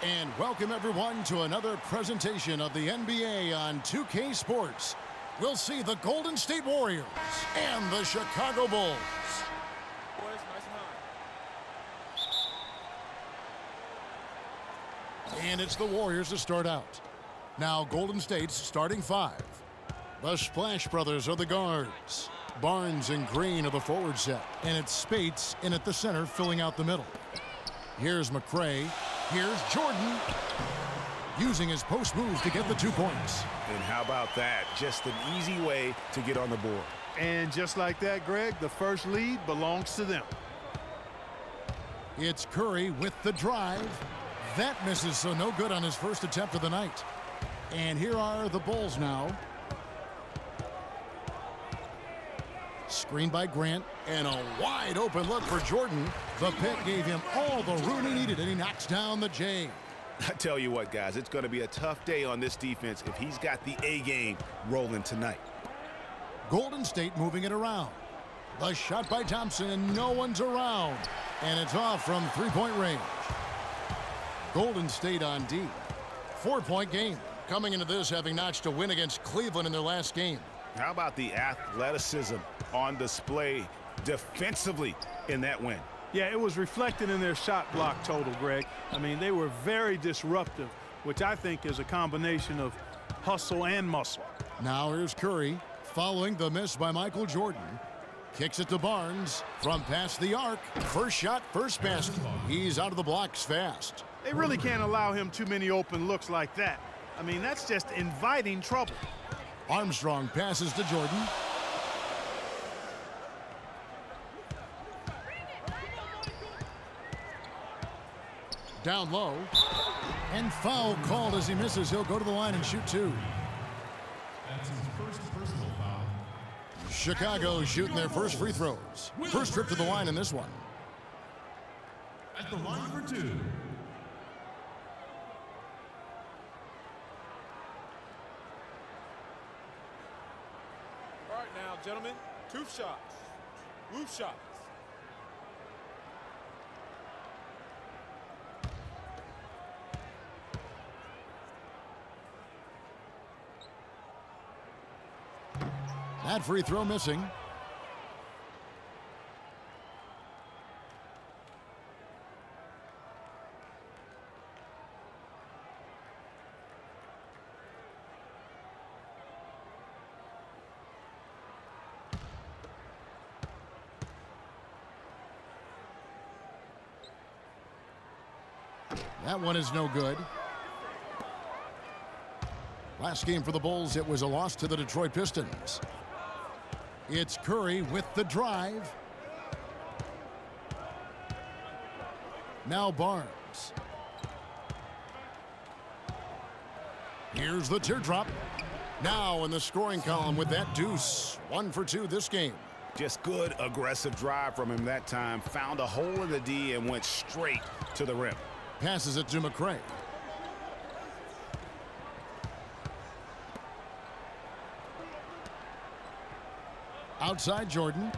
And welcome everyone to another presentation of the NBA on 2K Sports. We'll see the Golden State Warriors and the Chicago Bulls. Boys, nice and high. And it's the Warriors to start out. Now Golden State's starting five. The Splash Brothers are the guards. Barnes and Green are the forward set. And it's Spates in at the center filling out the middle. Here's McRae. Here's Jordan, using his post move to get the 2 points. And how about that? Just an easy way to get on the board. And just like that, Greg, the first lead belongs to them. It's Curry with the drive. That misses, so no good on his first attempt of the night. And here are the Bulls now. Screen by Grant, and a wide open look for Jordan. The pick gave him all the room he needed, and he knocks down the J. I tell you what, guys, it's going to be a tough day on this defense if he's got the A game rolling tonight. Golden State moving it around. The shot by Thompson, and no one's around. And it's off from three-point range. Golden State on D. 4-point game. Coming into this having notched a win against Cleveland in their last game. How about the athleticism on display defensively in that win? Yeah, it was reflected in their shot block total, Greg. I mean, they were very disruptive, which I think is a combination of hustle and muscle. Now here's Curry, following the miss by Michael Jordan. Kicks it to Barnes from past the arc. First shot, first basket. He's out of the blocks fast. They really can't allow him too many open looks like that. I mean, that's just inviting trouble. Armstrong passes to Jordan. Down low. And foul called as he misses. He'll go to the line and shoot two. That's his first personal foul. Chicago shooting their first free throws. First trip to the line in this one. At the line for two. All right now, gentlemen, 2 shots. Loose shots. That free throw missing. That one is no good. Last game for the Bulls, it was a loss to the Detroit Pistons. It's Curry with the drive. Now Barnes. Here's the teardrop. Now in the scoring column with that deuce. 1 for 2 this game. Just good aggressive drive from him that time. Found a hole in the D and went straight to the rim. Passes it to McRae. Outside Jordan.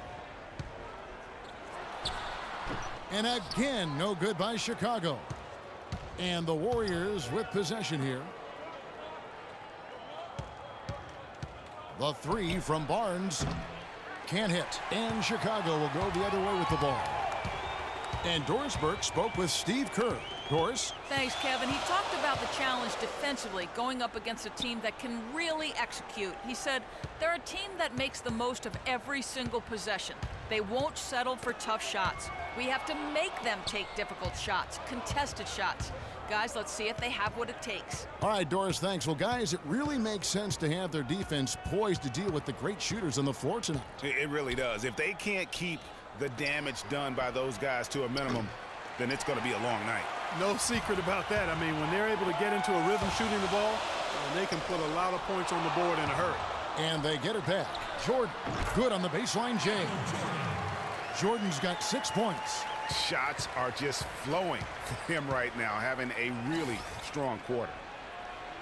And again, no good by Chicago. And the Warriors with possession here. The three from Barnes. Can't hit. And Chicago will go the other way with the ball. And Doris Burke spoke with Steve Kerr. Doris? Thanks, Kevin. He talked about the challenge defensively, going up against a team that can really execute. He said, they're a team that makes the most of every single possession. They won't settle for tough shots. We have to make them take difficult shots, contested shots. Guys, let's see if they have what it takes. All right, Doris, thanks. Well, guys, it really makes sense to have their defense poised to deal with the great shooters on the floor tonight. It really does. If they can't keep the damage done by those guys to a minimum, then it's going to be a long night. No secret about that. I mean, when they're able to get into a rhythm shooting the ball, they can put a lot of points on the board in a hurry. And they get it back. Jordan, good on the baseline, James. Jordan's got 6 points. Shots are just flowing for him right now, having a really strong quarter.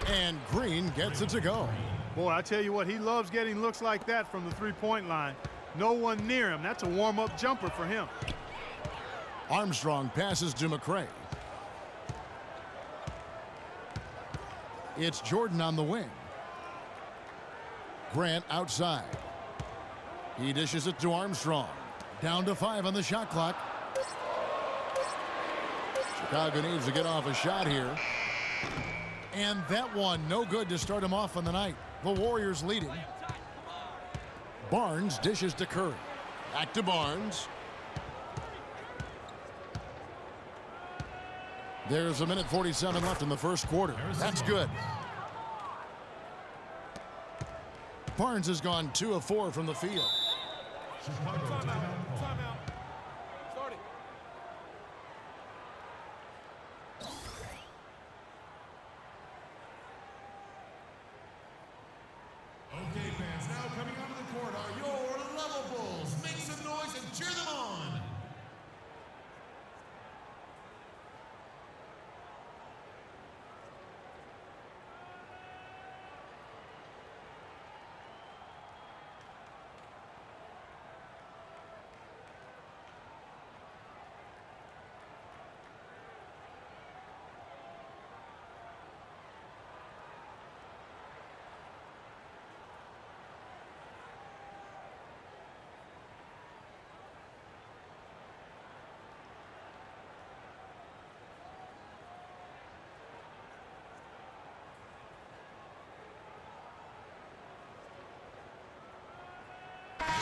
And Green gets it to go. Boy, I tell you what, he loves getting looks like that from the three-point line. No one near him. That's a warm-up jumper for him. Armstrong passes to McRae. It's Jordan on the wing. Grant outside. He dishes it to Armstrong. Down to 5 on the shot clock. Chicago needs to get off a shot here. And that one no good to start him off on the night. The Warriors leading. Barnes dishes to Curry. Back to Barnes. There's a minute 47 left in the first quarter. That's good. Barnes has gone 2 of 4 from the field. Timeout. Start it. Okay, fans, now coming onto the court are your Level Bulls. Make some noise and cheer them on.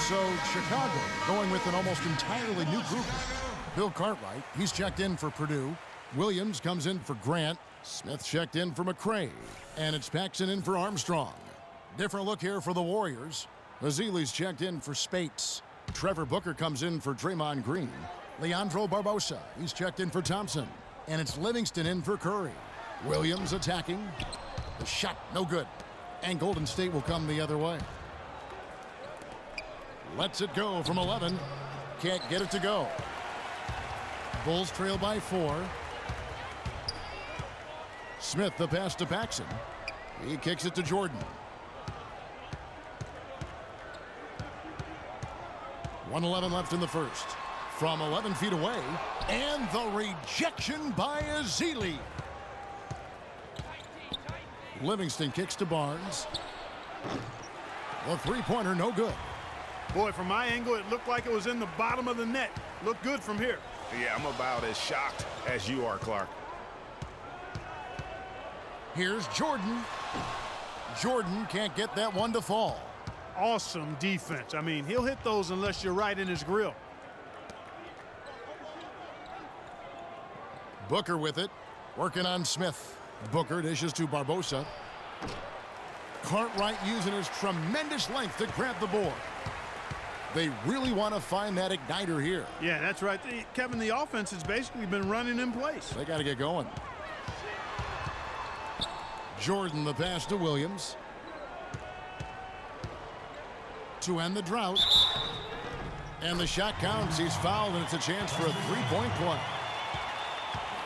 So Chicago going with an almost entirely new group. Bill Cartwright, he's checked in for Purdue. Williams comes in for Grant. Smith checked in for McRae. And it's Paxson in for Armstrong. Different look here for the Warriors. Ezeli's checked in for Spates. Trevor Booker comes in for Draymond Green. Leandro Barbosa, he's checked in for Thompson. And it's Livingston in for Curry. Williams attacking. The shot, no good. And Golden State will come the other way. Lets it go from 11. Can't get it to go. Bulls trail by 4. Smith the pass to Paxson. He kicks it to Jordan. 1:11 left in the first. From 11 feet away. And the rejection by Ezeli. Livingston kicks to Barnes. The three-pointer no good. Boy, from my angle, it looked like it was in the bottom of the net. Looked good from here. Yeah, I'm about as shocked as you are, Clark. Here's Jordan. Jordan can't get that one to fall. Awesome defense. I mean, he'll hit those unless you're right in his grill. Booker with it. Working on Smith. Booker dishes to Barbosa. Cartwright using his tremendous length to grab the board. They really want to find that igniter here. Yeah, that's right. Kevin, the offense has basically been running in place. They got to get going. Jordan the pass to Williams. To end the drought. And the shot counts. He's fouled, and it's a chance for a three-point play.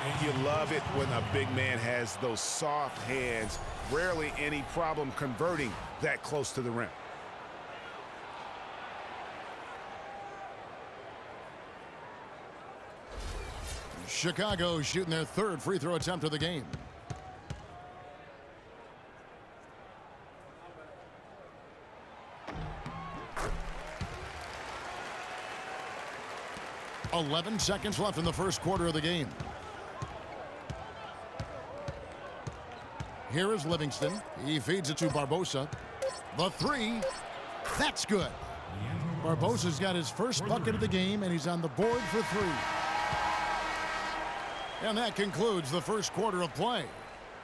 And you love it when a big man has those soft hands. Rarely any problem converting that close to the rim. Chicago shooting their third free throw attempt of the game. .11 seconds left in the first quarter of the game. Here is Livingston. He feeds it to Barbosa. The three. That's good. Barbosa's got his first bucket of the game, and he's on the board for 3. And that concludes the first quarter of play.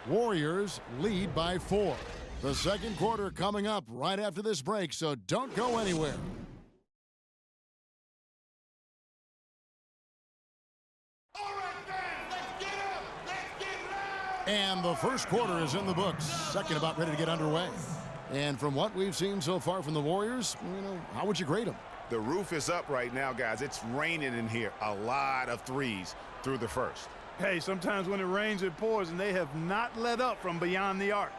Warriors lead by 4. The second quarter coming up right after this break, so don't go anywhere. And the first quarter is in the books. Second about ready to get underway. And from what we've seen so far from the Warriors, how would you grade them? The roof is up right now, guys. It's raining in here. A lot of threes through the first. Hey, sometimes when it rains, it pours, and they have not let up from beyond the arc.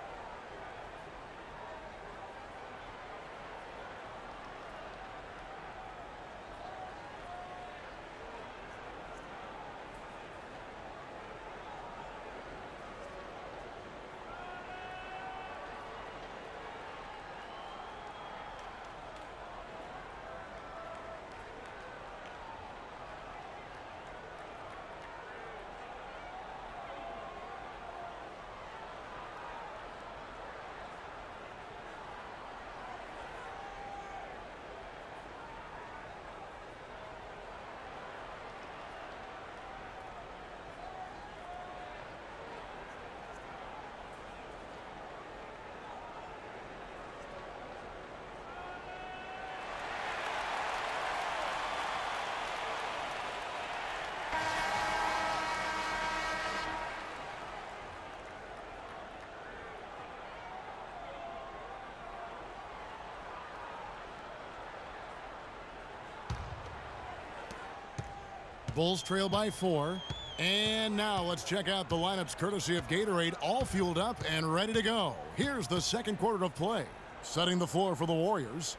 Bulls trail by 4. And now let's check out the lineups courtesy of Gatorade, all fueled up and ready to go. Here's the second quarter of play. Setting the floor for the Warriors.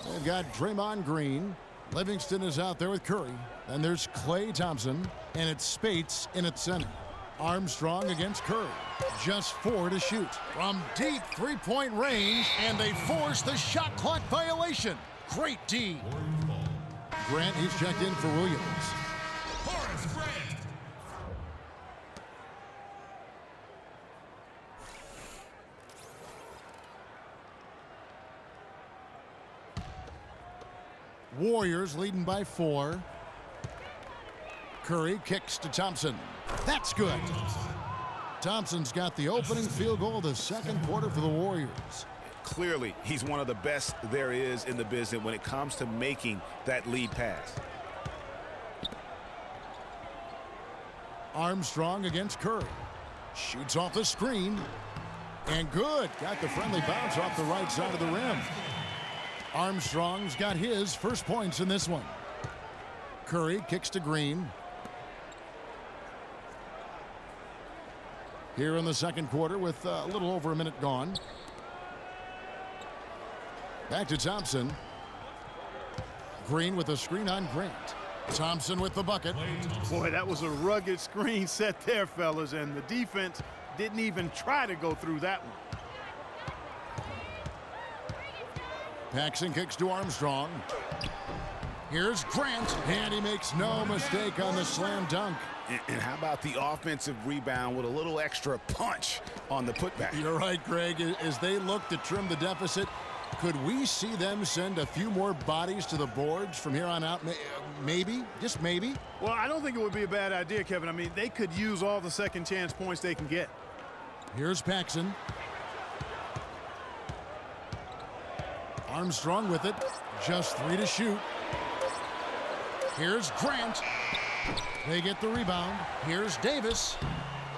They've got Draymond Green. Livingston is out there with Curry. Then there's Klay Thompson. And it's Spates in at center. Armstrong against Curry. Just 4 to shoot. From deep three-point range, and they force the shot clock violation. Great D. Grant, he's checked in for Williams. Horace Grant. Warriors leading by 4. Curry kicks to Thompson. That's good. Thompson's got the opening field goal of the second quarter for the Warriors. Clearly, he's one of the best there is in the business when it comes to making that lead pass. Armstrong against Curry. Shoots off the screen. And good. Got the friendly bounce off the right side of the rim. Armstrong's got his first points in this one. Curry kicks to Green. Here in the second quarter with a little over a minute gone. Back to Thompson. Green with a screen on Grant. Thompson with the bucket. Boy, that was a rugged screen set there, fellas, and the defense didn't even try to go through that one. Paxson kicks to Armstrong. Here's Grant, and he makes no mistake on the slam dunk. And how about the offensive rebound with a little extra punch on the putback? You're right, Greg. As they look to trim the deficit, could we see them send a few more bodies to the boards from here on out? Maybe, just maybe. Well, I don't think it would be a bad idea, Kevin. I mean, they could use all the second chance points they can get. Here's Paxson. Armstrong with it. Just 3 to shoot. Here's Grant. They get the rebound. Here's Davis.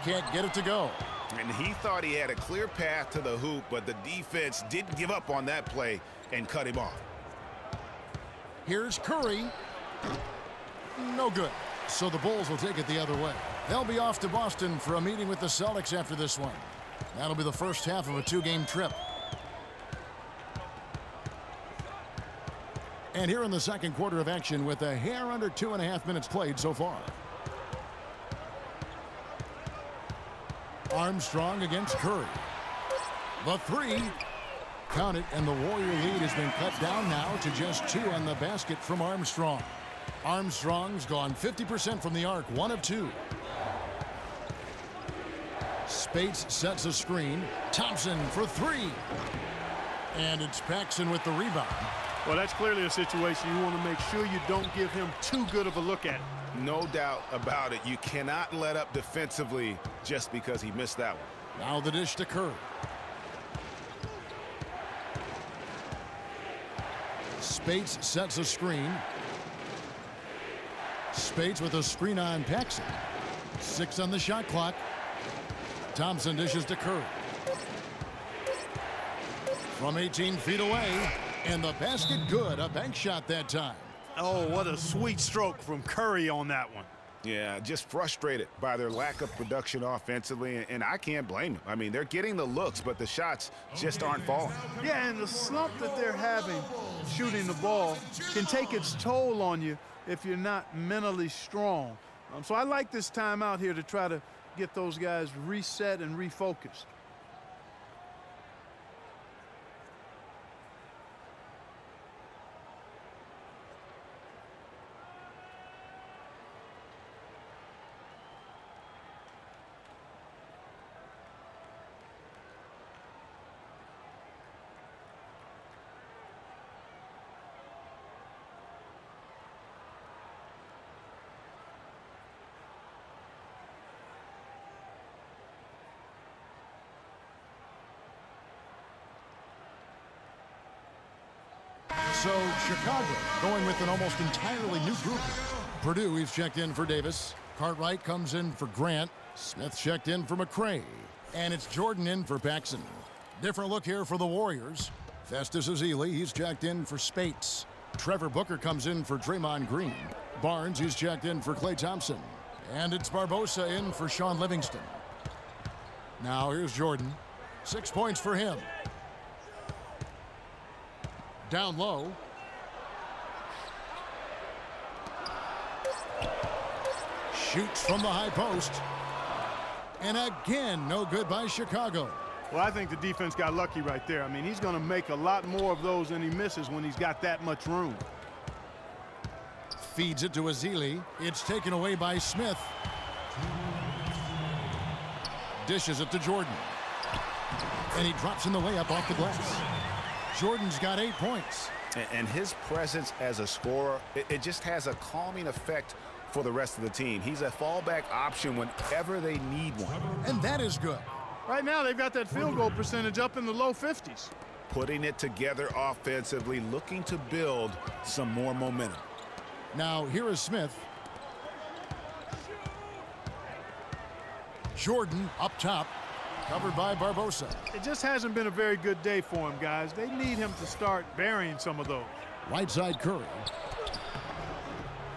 Can't get it to go. And he thought he had a clear path to the hoop, but the defense didn't give up on that play and cut him off. Here's Curry. No good. So the Bulls will take it the other way. They'll be off to Boston for a meeting with the Celtics after this one. That'll be the first half of a 2-game trip. And here in the second quarter of action with a hair under 2.5 minutes played so far. Armstrong against Curry. The 3. Count it, and the Warrior lead has been cut down now to just 2 on the basket from Armstrong. Armstrong's gone 50% from the arc, 1 of 2. Spates sets a screen. Thompson for 3. And it's Paxson with the rebound. Well, that's clearly a situation you want to make sure you don't give him too good of a look at. No doubt about it. You cannot let up defensively just because he missed that one. Now the dish to Curry. Spates sets a screen. Spates with a screen on Paxson. 6 on the shot clock. Thompson dishes to Curry. From 18 feet away. And the basket good. A bank shot that time. Oh, what a sweet stroke from Curry on that one. Yeah, just frustrated by their lack of production offensively, and I can't blame them. I mean, they're getting the looks, but the shots just aren't falling. Yeah, and the slump that they're having shooting the ball can take its toll on you if you're not mentally strong. So I like this time out here to try to get those guys reset and refocused. So Chicago going with an almost entirely new group. Purdue, he's checked in for Davis. Cartwright comes in for Grant. Smith checked in for McRae. And it's Jordan in for Paxson. Different look here for the Warriors. Festus Ezeli, he's checked in for Spates. Trevor Booker comes in for Draymond Green. Barnes, who's checked in for Klay Thompson. And it's Barbosa in for Sean Livingston. Now here's Jordan. 6 points for him. Down low. Shoots from the high post. And again, no good by Chicago. Well, I think the defense got lucky right there. I mean, he's going to make a lot more of those than he misses when he's got that much room. Feeds it to Ezeli. It's taken away by Smith. Dishes it to Jordan. And he drops in the layup off the glass. Jordan's got 8 points. And his presence as a scorer, it just has a calming effect for the rest of the team. He's a fallback option whenever they need one. And that is good. Right now, they've got that field goal percentage up in the low 50s. Putting it together offensively, looking to build some more momentum. Now here is Smith. Jordan up top, covered by Barbosa. It just hasn't been a very good day for him, guys. They need him to start burying some of those. Right side Curry.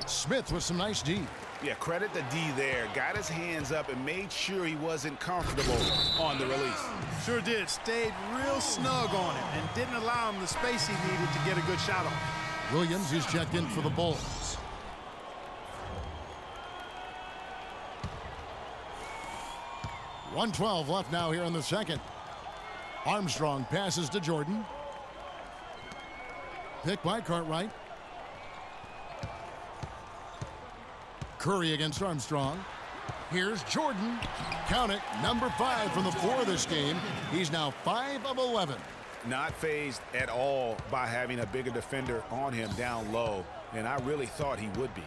Smith with some nice D. Yeah, credit the D there. Got his hands up and made sure he wasn't comfortable on the release. Sure did. Stayed real snug on him and didn't allow him the space he needed to get a good shot on. Williams is checked in for the Bulls. .112 left now here in the second. Armstrong passes to Jordan. Picked by Cartwright. Curry against Armstrong. Here's Jordan. Count it, number 5 from the floor this game. He's now 5 of 11. Not fazed at all by having a bigger defender on him down low, and I really thought he would be.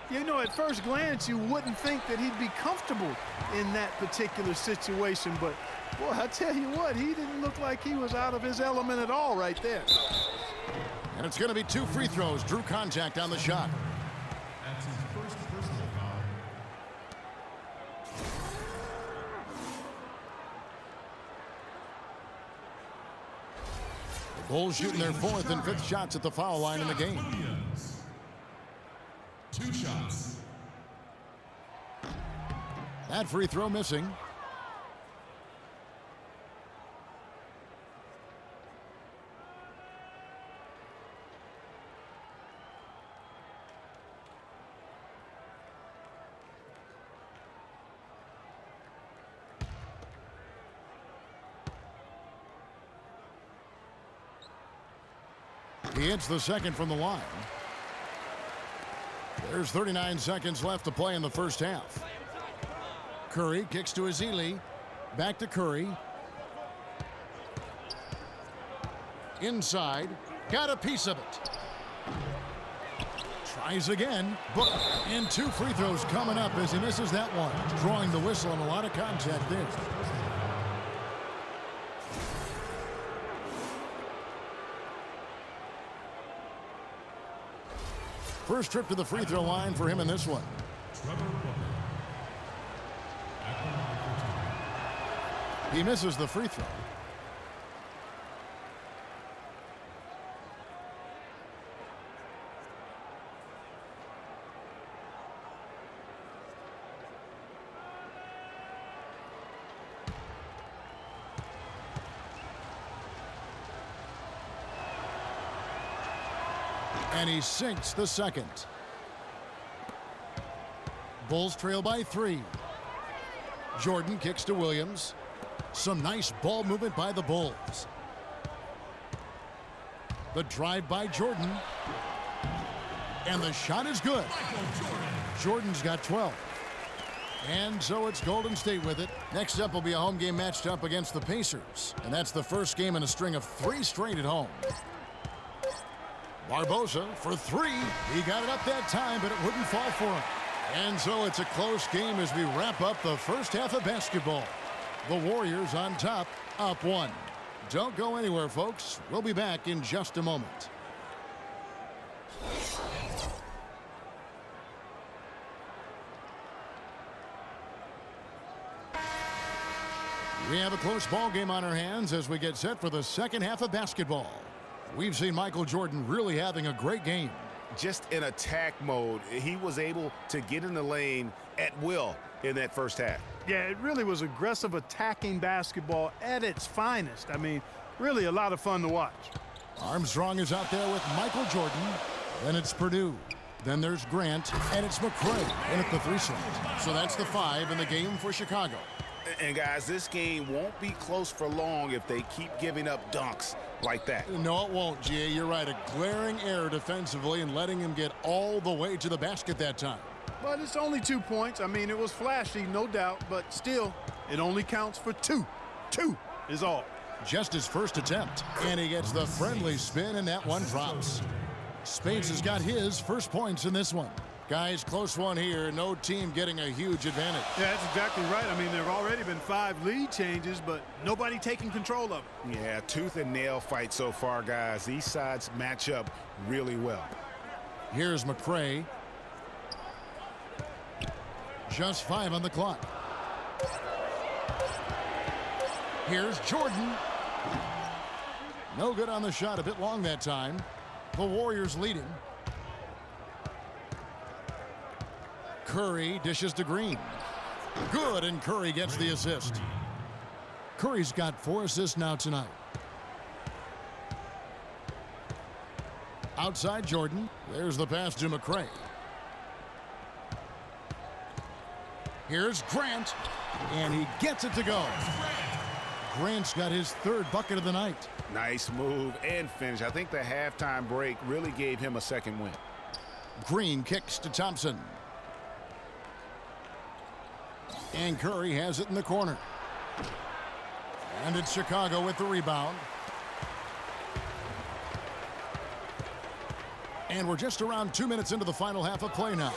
You know, at first glance, you wouldn't think that he'd be comfortable in that particular situation, but, boy, I tell you what, he didn't look like he was out of his element at all right there. And it's going to be 2 free throws. Drew contact on the shot. That's his first personal foul. The Bulls shooting their 4th and 5th shots at the foul line in the game. Williams. 2 shots. That free throw missing. He hits the second from the line. There's 39 seconds left to play in the first half. Curry kicks to Ezeli. Back to Curry. Inside. Got a piece of it. Tries again. And 2 free throws coming up as he misses that one. Drawing the whistle and a lot of contact there. First trip to the free throw line for him in this one. He misses the free throw. And he sinks the second. Bulls trail by 3. Jordan kicks to Williams. Some nice ball movement by the Bulls. The drive by Jordan. And the shot is good. Jordan's got 12. And so it's Golden State with it. Next up will be a home game matched up against the Pacers. And that's the first game in a string of 3 straight at home. Barbosa for 3. He got it up that time, but it wouldn't fall for him. And so it's a close game as we wrap up the first half of basketball. The Warriors on top, up 1. Don't go anywhere, folks. We'll be back in just a moment. We have a close ball game on our hands as we get set for the second half of basketball. We've seen Michael Jordan really having a great game. just in attack mode. He was able to get in the lane at will in that first half. Yeah, it really was aggressive attacking basketball at its finest. I mean, really a lot of fun to watch. Armstrong is out there with Michael Jordan. Then it's Purdue. Then there's Grant, and it's McRae in at the 3 slot. So that's the 5 in the game for Chicago. And guys, this game won't be close for long if they keep giving up dunks like that. No, it won't, G.A. You're right. A glaring error defensively and letting him get all the way to the basket that time. But it's only 2 points. I mean, it was flashy, no doubt, but still, it only counts for 2. 2 is all. Just his first attempt, and he gets the friendly spin, and that one drops. Speights has got his first points in this one. Guys, close one here. No team getting a huge advantage. Yeah, that's exactly right. I mean, there have already been 5 lead changes, but nobody taking control of it. Yeah, tooth and nail fight so far, guys. These sides match up really well. Here's McRae. Just 5 on the clock. Here's Jordan. No good on the shot. A bit long that time. The Warriors leading. Curry dishes to Green. Good, and Curry gets the assist. Curry's got 4 assists now tonight. Outside Jordan. There's the pass to McRae. Here's Grant, and he gets it to go. Grant's got his 3rd bucket of the night. Nice move and finish. I think the halftime break really gave him a second win. Green kicks to Thompson. And Curry has it in the corner. And it's Chicago with the rebound. And we're just around 2 minutes into the final half of play now.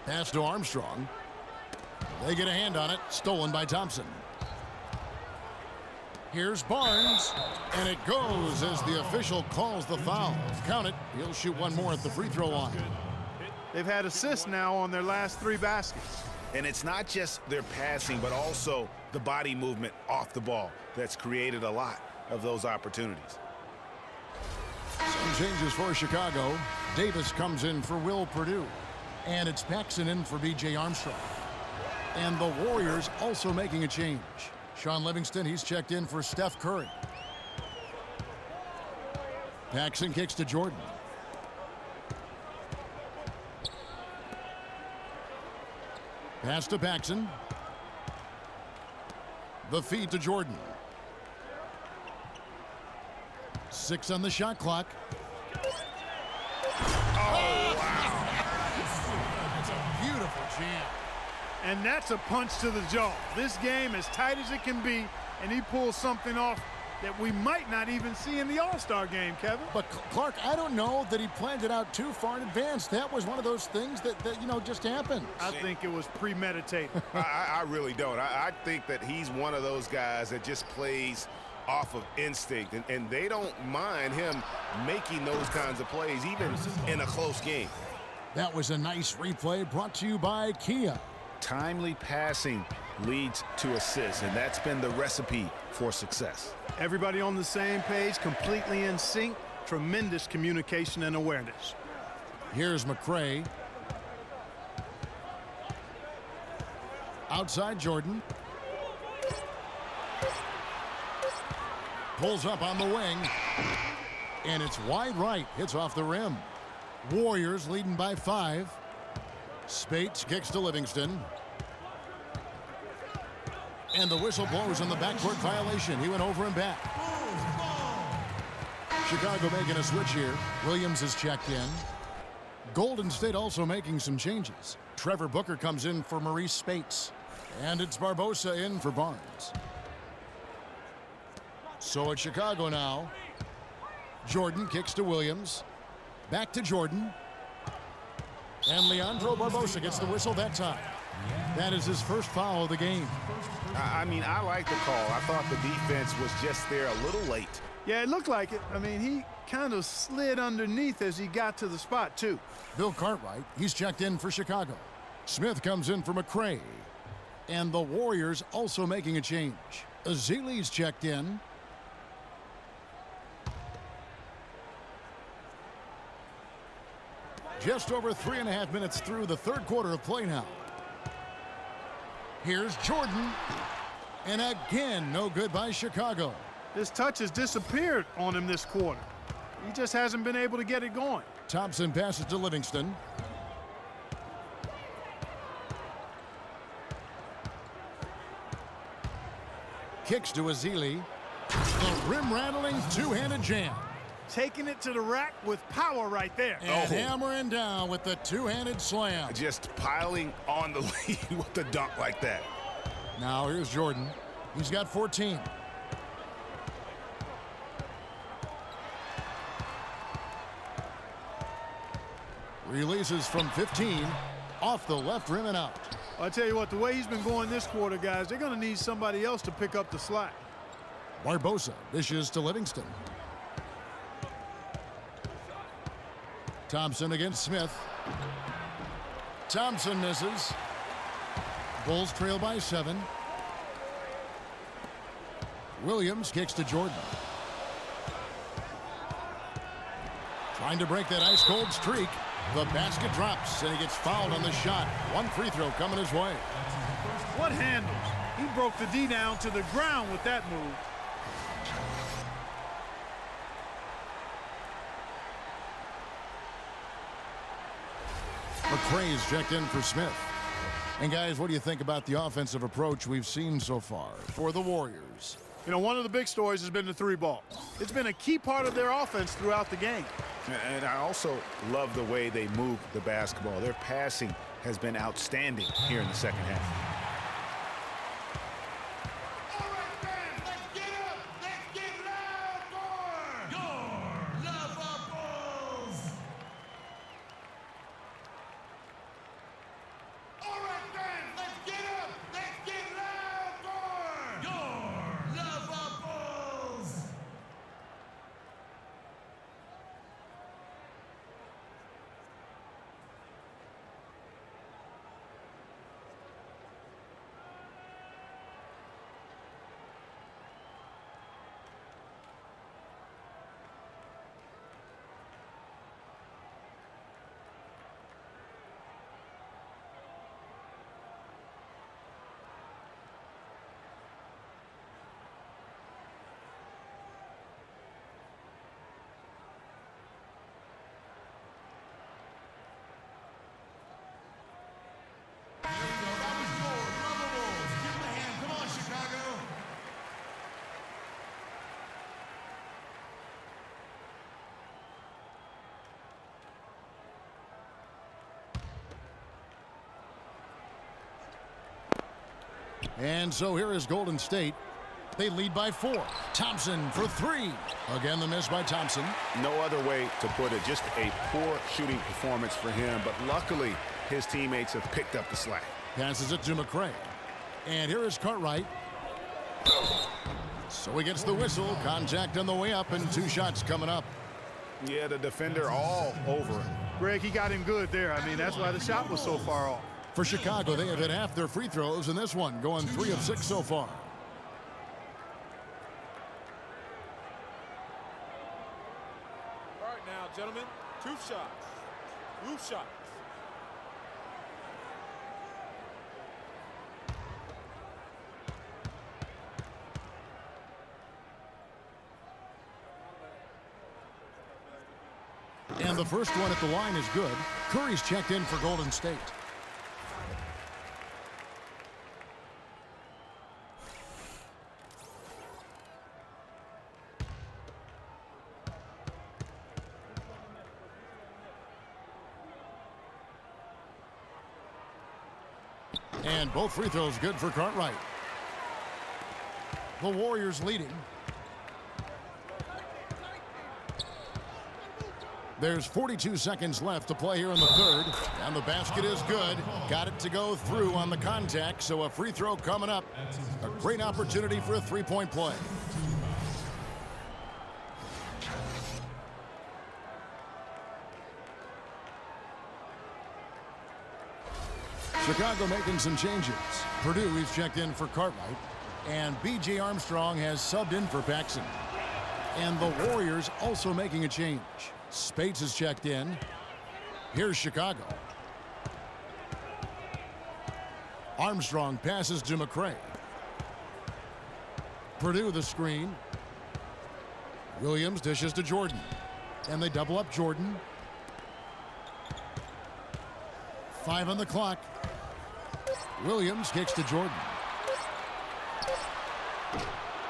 Pass to Armstrong. They get a hand on it. Stolen by Thompson. Here's Barnes. And it goes as the official calls the foul. Count it. He'll shoot one more at the free throw line. They've had assists now on their last 3 baskets. And it's not just their passing, but also the body movement off the ball that's created a lot of those opportunities. Some changes for Chicago. Davis comes in for Will Purdue. And it's Paxson in for B.J. Armstrong. And the Warriors also making a change. Shaun Livingston, he's checked in for Steph Curry. Paxson kicks to Jordan. Pass to Paxson. The feed to Jordan. 6 on the shot clock. Oh, wow. It's a beautiful jam. And that's a punch to the jaw. This game as tight as it can be, and he pulls something off that we might not even see in the All-Star game, Kevin. But Clark, I don't know that he planned it out too far in advance. That was one of those things that you know, just happened. I think it was premeditated. I really don't. I think that he's one of those guys that just plays off of instinct, and they don't mind him making those kinds of plays, even in a close game. That was a nice replay brought to you by Kia. Timely passing leads to assists, and that's been the recipe for success. Everybody on the same page, completely in sync. Tremendous communication and awareness. Here's McRae. Outside Jordan. Pulls up on the wing. And it's wide right. Hits off the rim. Warriors leading by 5. Speights kicks to Livingston. And the whistle blows on the backcourt violation. He went over and back. Chicago making a switch here. Williams is checked in. Golden State also making some changes. Trevor Booker comes in for Maurice Speights. And it's Barbosa in for Barnes. So it's Chicago now. Jordan kicks to Williams. Back to Jordan. And Leandro Barbosa gets the whistle that time. That is his first foul of the game. I mean, I like the call. I thought the defense was just there a little late. Yeah, it looked like it. I mean, he kind of slid underneath as he got to the spot, too. Bill Cartwright, he's checked in for Chicago. Smith comes in for McRae. And the Warriors also making a change. Azili's checked in. Just over 3.5 minutes through the third quarter of play now. Here's Jordan. And again, no good by Chicago. His touch has disappeared on him this quarter. He just hasn't been able to get it going. Thompson passes to Livingston. Kicks to Ezeli. The rim-rattling two-handed jam. Taking it to the rack with power right there. And hammering down with the two-handed slam. Just piling on the lead with the dunk like that. Now here's Jordan. He's got 14. Releases from 15. Off the left rim and out. I tell you what, the way he's been going this quarter, guys, they're going to need somebody else to pick up the slack. Barbosa dishes to Livingston. Thompson against Smith. Thompson misses. Bulls trail by 7. Williams kicks to Jordan. Trying to break that ice-cold streak. The basket drops, and he gets fouled on the shot. One free throw coming his way. What handles? He broke the D down to the ground with that move. McRae's checked in for Smith. And guys, what do you think about the offensive approach we've seen so far for the Warriors? You know, one of the big stories has been the three ball. It's been a key part of their offense throughout the game. And I also love the way they move the basketball. Their passing has been outstanding here in the second half. All right, fans, let's get up. Let's get loud for your Lavables. All right, fans, let's get up. Let's get loud for your Lavables. That was your Lavables. Give him a hand. Come on, Chicago. And so here is Golden State. They lead by 4. Thompson for 3. Again, the miss by Thompson. No other way to put it. Just a poor shooting performance for him. But luckily, his teammates have picked up the slack. Passes it to McRae. And here is Cartwright. So he gets the whistle. Contact on the way up and 2 shots coming up. Yeah, the defender all over him. Greg, he got him good there. I mean, that's why the shot was so far off. For Chicago, they have hit half their free throws in this one, going 3 of 6 so far. All right now, gentlemen, 2 shots. Loose shots. And the first one at the line is good. Curry's checked in for Golden State. And both free throws good for Cartwright. The Warriors leading. There's 42 seconds left to play here in the third. And the basket is good. Got it to go through on the contact, so a free throw coming up. A great opportunity for a three-point play. Chicago making some changes. Purdue is checked in for Cartwright. And B.J. Armstrong has subbed in for Paxson. And the Warriors also making a change. Spates is checked in. Here's Chicago. Armstrong passes to McCray. Purdue the screen. Williams dishes to Jordan. And they double up Jordan. 5 on the clock. Williams kicks to Jordan.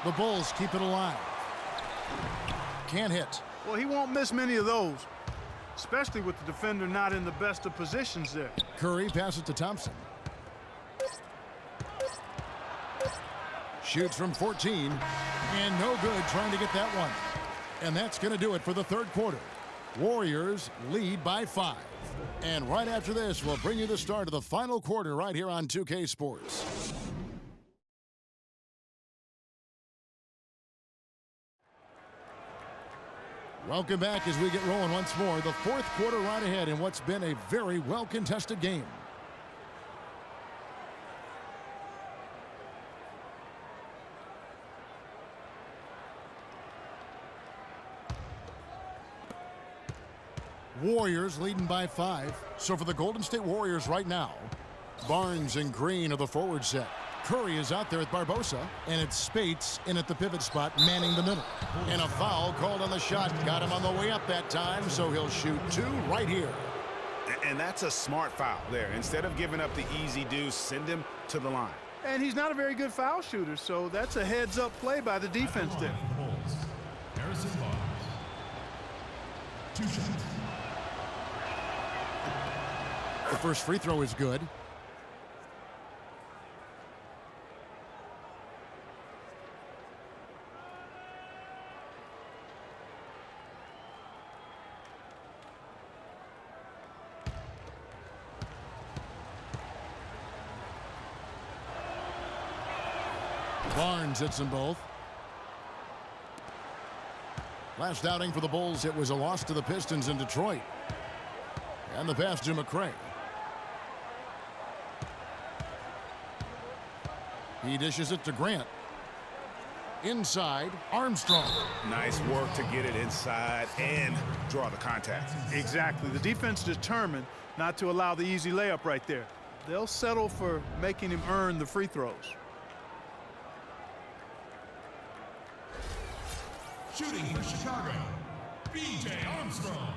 The Bulls keep it alive. Can't hit. Well, he won't miss many of those, especially with the defender not in the best of positions there. Curry passes to Thompson. Shoots from 14. And no good trying to get that one. And that's going to do it for the third quarter. Warriors lead by 5. And right after this, we'll bring you the start of the final quarter right here on 2K Sports. Welcome back as we get rolling once more. The fourth quarter right ahead in what's been a very well-contested game. Warriors leading by 5. So for the Golden State Warriors right now, Barnes and Green are the forward set. Curry is out there with Barbosa, and it's Spates in at the pivot spot, manning the middle. And a foul called on the shot. Got him on the way up that time, so he'll shoot 2 right here. And that's a smart foul there. Instead of giving up the easy deuce, send him to the line. And he's not a very good foul shooter, so that's a heads-up play by the defense there. Harrison Barnes. 2 shots. The first free throw is good. Barnes hits them both. Last outing for the Bulls, it was a loss to the Pistons in Detroit. And the pass to McCray. He dishes it to Grant. Inside, Armstrong. Nice work to get it inside and draw the contact. Exactly. The defense determined not to allow the easy layup right there. They'll settle for making him earn the free throws. Shooting for Chicago, B.J. Armstrong.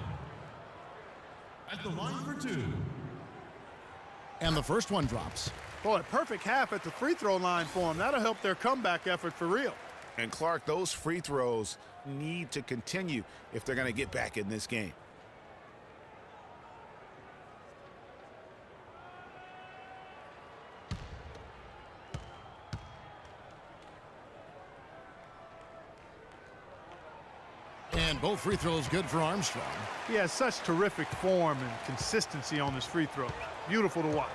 At the line for 2. And the first one drops. Boy, perfect half at the free throw line for him. That'll help their comeback effort for real. And Clark, those free throws need to continue if they're going to get back in this game. And both free throws good for Armstrong. He has such terrific form and consistency on his free throws. Beautiful to watch.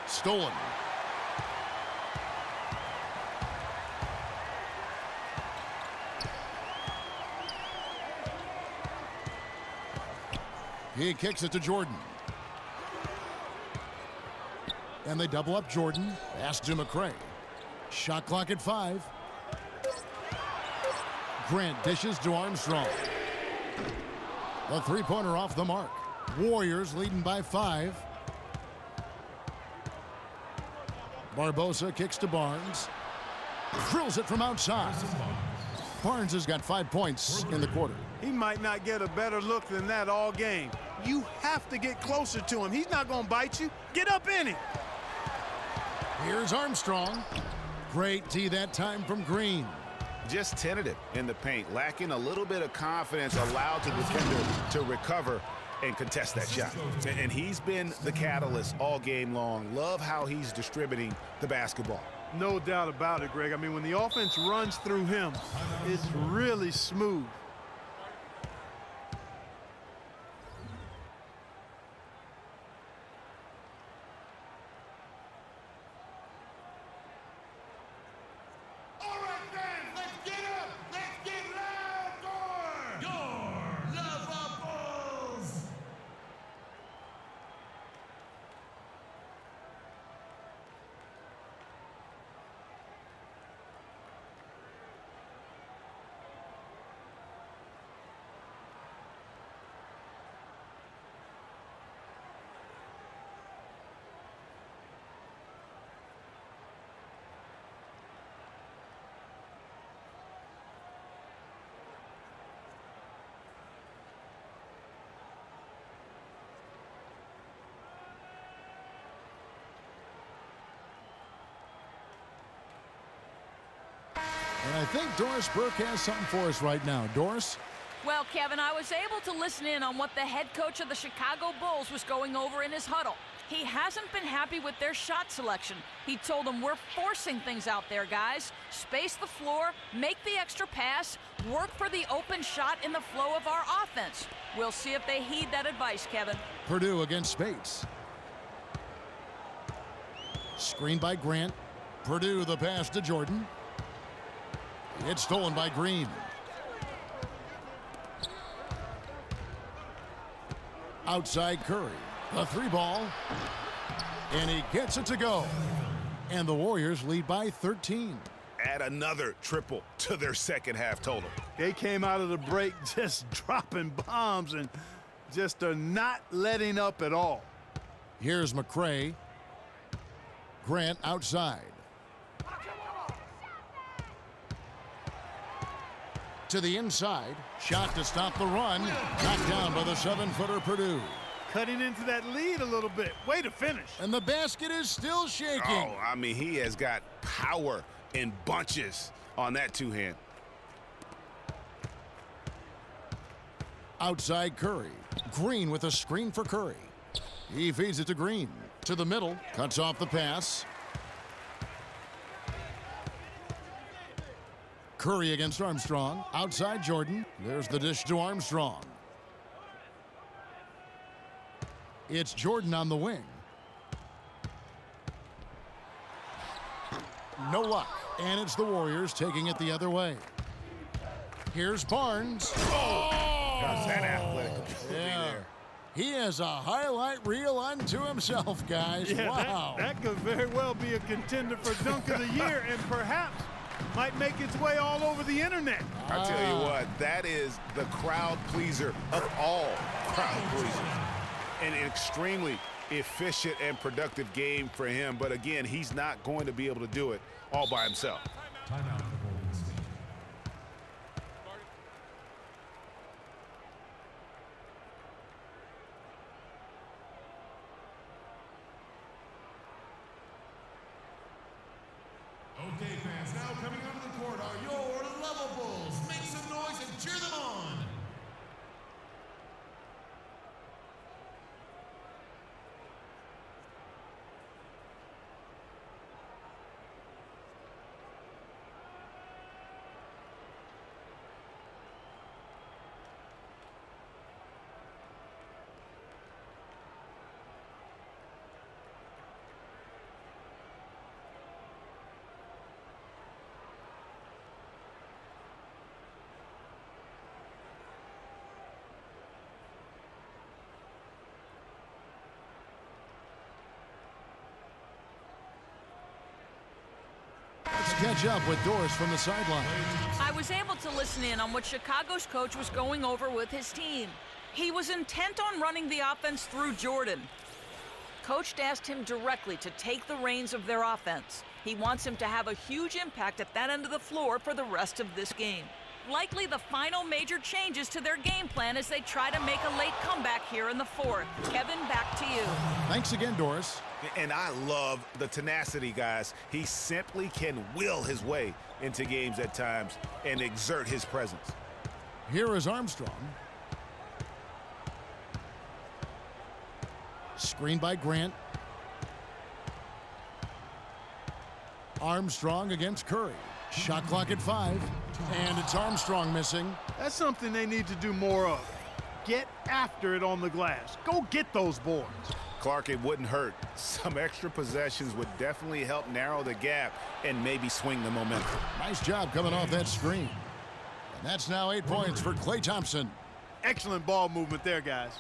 Stolen. He kicks it to Jordan. And they double up Jordan. Pass to McCray. Shot clock at 5. Grant dishes to Armstrong. The three-pointer off the mark. Warriors leading by 5. Barbosa kicks to Barnes. Drills it from outside. Barnes has got 5 points in the quarter. He might not get a better look than that all game. You have to get closer to him. He's not going to bite you. Get up in it. Here's Armstrong. Great tee that time from Green. Just tentative in the paint, lacking a little bit of confidence, allowed the defender to recover and contest that shot. And he's been the catalyst all game long. Love how he's distributing the basketball. No doubt about it, Greg. I mean, when the offense runs through him, it's really smooth. All right, fans, let's get up. Let's get loud for your love Bulls. I think Doris Burke has something for us right now. Doris? Well, Kevin, I was able to listen in on what the head coach of the Chicago Bulls was going over in his huddle. He hasn't been happy with their shot selection. He told them, we're forcing things out there, guys. Space the floor, make the extra pass, work for the open shot in the flow of our offense. We'll see if they heed that advice, Kevin. Purdue against Spates. Screen by Grant. Purdue the pass to Jordan. It's stolen by Green. Outside Curry. The three ball. And he gets it to go. And the Warriors lead by 13. Add another triple to their second half total. They came out of the break just dropping bombs and just are not letting up at all. Here's McCray. Grant outside. To the inside. Shot to stop the run. Knocked down by the 7-footer Purdue. Cutting into that lead a little bit. Way to finish. And the basket is still shaking. Oh, I mean, he has got power in bunches on that two-hand. Outside Curry. Green with a screen for Curry. He feeds it to Green. To the middle. Cuts off the pass. Curry against Armstrong. Outside Jordan. There's the dish to Armstrong. It's Jordan on the wing. No luck. And it's the Warriors taking it the other way. Here's Barnes. Got that athletic ability there. He has a highlight reel unto himself, guys. Yeah, wow. that could very well be a contender for Dunk of the Year and perhaps might make its way all over the internet. I tell you what, that is the crowd pleaser of all crowd pleasers. An extremely efficient and productive game for him. But again, he's not going to be able to do it all by himself. Timeout for Golden State. Okay, fans, now coming onto the court are your Lovables. Make some noise and cheer them on. Let's catch up with Doris from the sideline. I was able to listen in on what Chicago's coach was going over with his team. He was intent on running the offense through Jordan. Coach asked him directly to take the reins of their offense. He wants him to have a huge impact at that end of the floor for the rest of this game. Likely the final major changes to their game plan as they try to make a late comeback here in the fourth. Kevin, back to you. Thanks again, Doris. And I love the tenacity, guys. He simply can will his way into games at times and exert his presence. Here is Armstrong. Screen by Grant. Armstrong against Curry. Shot clock at 5. And it's Armstrong missing. That's something they need to do more of. Get after it on the glass. Go get those boards. Clark, it wouldn't hurt. Some extra possessions would definitely help narrow the gap and maybe swing the momentum. Nice job coming off that screen. And that's now 8 points for Klay Thompson. Excellent ball movement there, guys.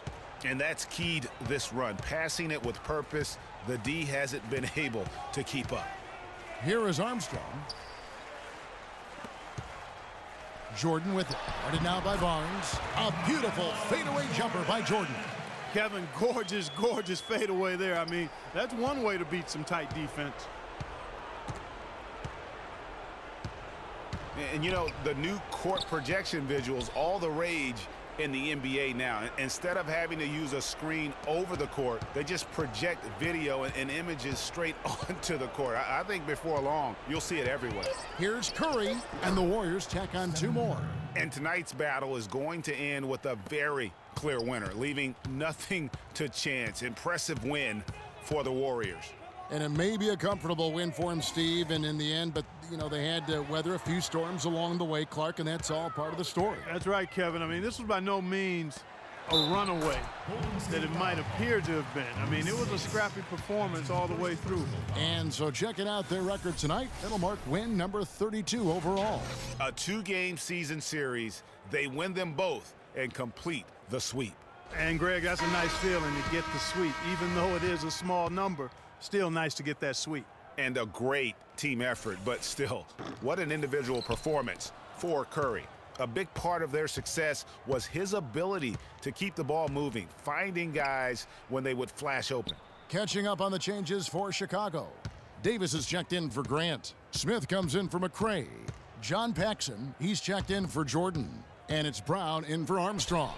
And that's keyed this run. Passing it with purpose, the D hasn't been able to keep up. Here is Armstrong. Jordan with it. Guarded now by Barnes. A beautiful fadeaway jumper by Jordan. Kevin, gorgeous, gorgeous fadeaway there. I mean, that's one way to beat some tight defense. And you know, the new court projection visuals, all the rage in the NBA now. Instead of having to use a screen over the court, they just project video and images straight onto the court. I think before long, you'll see it everywhere. Here's Curry, and the Warriors tack on 2 more. And tonight's battle is going to end with a very clear winner, leaving nothing to chance. Impressive win for the Warriors. And it may be a comfortable win for him, Steve, and in the end, but, you know, they had to weather a few storms along the way, Clark, and that's all part of the story. That's right, Kevin. I mean, this was by no means a runaway that it might appear to have been. I mean, it was a scrappy performance all the way through. And so checking out their record tonight, it'll mark win number 32 overall. A 2-game season series, they win them both and complete the sweep. And, Greg, that's a nice feeling to get the sweep. Even though it is a small number, still nice to get that sweep. And a great team effort, but still, what an individual performance for Curry. A big part of their success was his ability to keep the ball moving, finding guys when they would flash open. Catching up on the changes for Chicago. Davis is checked in for Grant. Smith comes in for McRae. John Paxson, he's checked in for Jordan. And it's Brown in for Armstrong.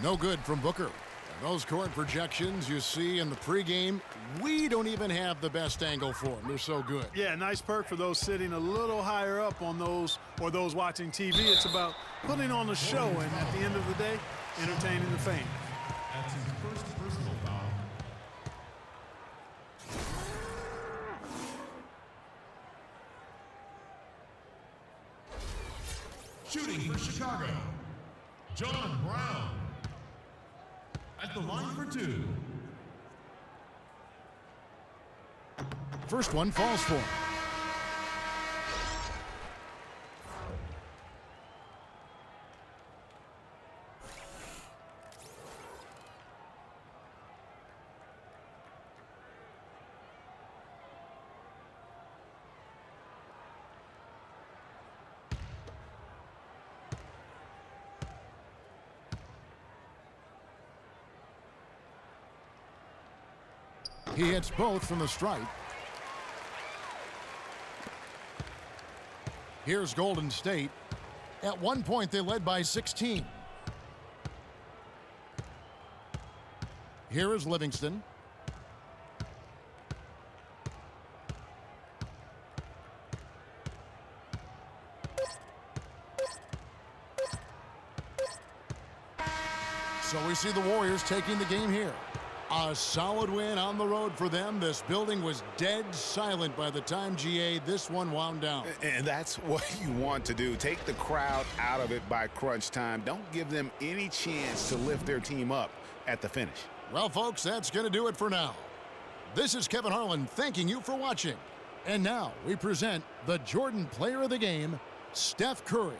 No good from Booker. And those court projections you see in the pregame, we don't even have the best angle for them. They're so good. Yeah, nice perk for those sitting a little higher up on those or those watching TV. It's about putting on a show and at the end of the day, entertaining the fans. That's his first personal foul. Shooting for Chicago, John Brown. At the line for 2. First one falls for him. He hits both from the stripe. Here's Golden State. At one point, they led by 16. Here is Livingston. So we see the Warriors taking the game here. A solid win on the road for them. This building was dead silent by the time, GA, this one wound down. And that's what you want to do. Take the crowd out of it by crunch time. Don't give them any chance to lift their team up at the finish. Well, folks, that's going to do it for now. This is Kevin Harlan thanking you for watching. And now we present the Jordan Player of the Game, Steph Curry.